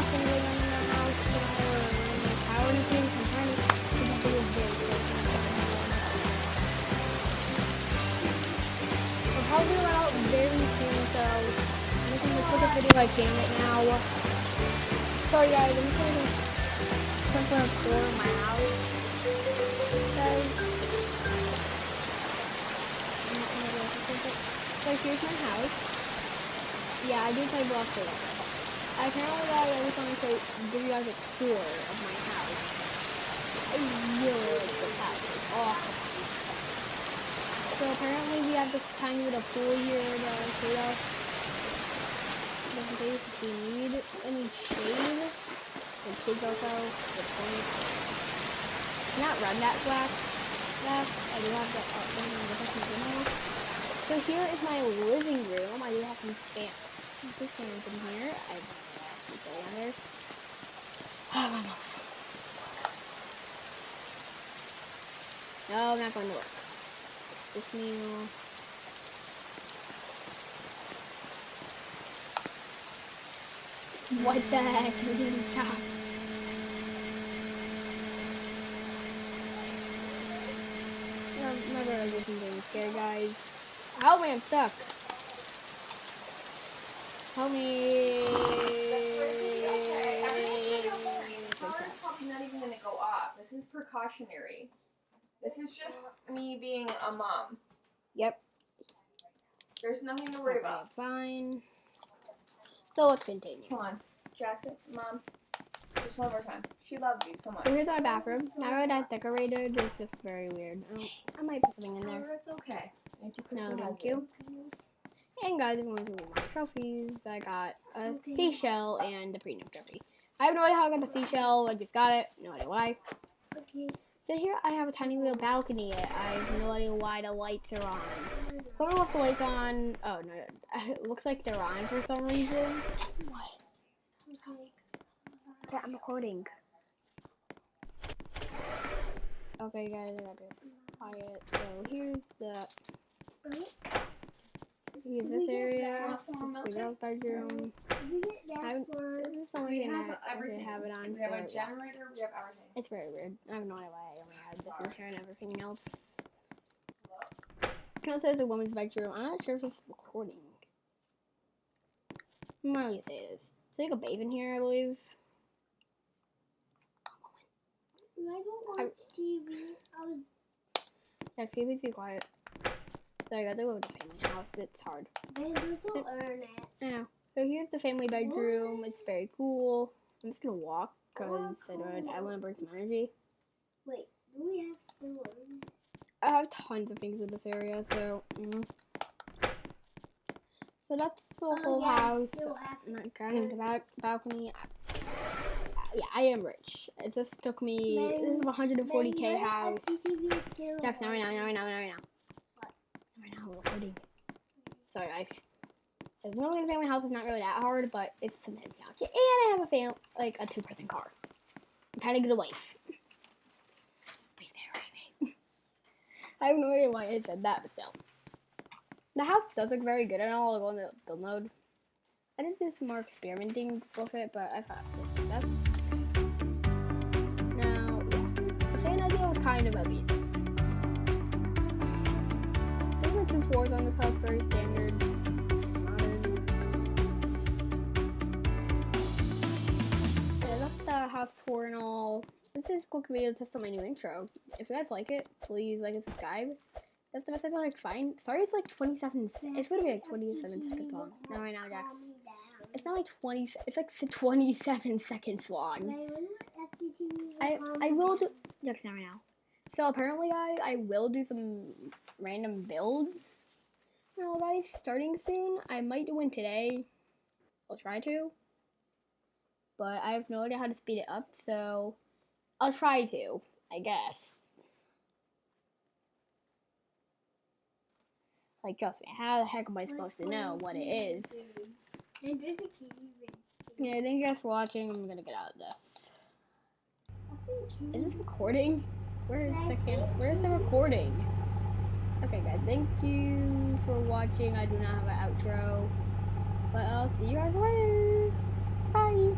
nothing going on in the house now, or in the tower and everything. So I'm trying to keep a video big. I'll probably run out very soon, so I'm just gonna put the video I can right now. Sorry guys, I'm just gonna put a tour of my house. Guys. So here's my house. Yeah, I do play Bloxburg. Apparently, guys, I just want to give you guys a tour of my house. I really like this house. It's awesome. So apparently, we have this tiny little pool here to shade us. Just in case if we need any shade. The kids also. The point. Not run that black. I do have the So here is my living room. I do have some fans in here. I put that on there. No, I'm not going to work. This meal. What the heck? I didn't stop. My brother wasn't getting scared, guys. Help me, I'm stuck. Help me. The power is probably not even going to go off. This is precautionary. This is just me being a mom. Yep. There's nothing to worry about. Fine. So let's continue. Come on. Jackson, Mom. Just one more time. She loves you so much. So here's our bathroom. Now that I've decorated, it's just very weird. I might put something in there. It's okay. No, thank you. And guys, if you want to see my trophies, I got a seashell and a premium trophy. I have no idea how I got the seashell. I just got it. No idea why. Okay. So here I have a tiny little balcony. I have no idea why the lights are on. Whoever left the lights on, oh no, it looks like they're on for some reason. What? Okay, I'm recording. Okay guys, I gotta be quiet. So here's this area. This is the girls' bedroom. This is something I have it on. We have a generator. We have everything. It's very weird. I have no idea why I only had this in here and everything else. It also says a woman's bedroom. I'm not sure if this is recording. I'm not gonna say it is. So you can bathe in here, I believe. I don't watch TV. Yeah, TV's be quiet. So I got to go to the family house. It's hard. There's no internet. I know. So here's the family bedroom. It's very cool. I'm just gonna walk because I want to burn some energy. Wait, do we have still internet? I have tons of things in this area, so so that's the whole house. I'm not counting the balcony. Yeah, I am rich. It just took me. This is a 140K house. Jackson, right now. Right now, we're recording. Sorry, guys. Moving a family house is not really that hard, but it's sometimes not. And I have a a 2-person car. I'm trying to get a wife. Please marry me. I have no idea why I said that, but still. The house does look very good. I know I'll go in the build mode. I did do some more experimenting with it, but I thought it was best. Now, yeah. The fan idea was kind of obvious. There were 2 floors on this house, very standard. House tour and all. This is a quick video to test on my new intro. If you guys like it, please like and subscribe. That's the best I can find. Sorry, it's like 27. It's gonna be like 27 seconds long. No, right now, Jax. It's not like 20. It's like 27 seconds long. I will do. Jax, not right now. So apparently, guys, I will do some random builds. Now, guys, starting soon. I might do one today. I'll try to. But I have no idea how to speed it up, so I'll try to, I guess. Like, trust me, how the heck am I supposed to know what it is? Yeah, thank you guys for watching. I'm gonna get out of this. Is this recording? Where's the recording? Okay, guys, thank you for watching. I do not have an outro, but I'll see you guys later. Bye.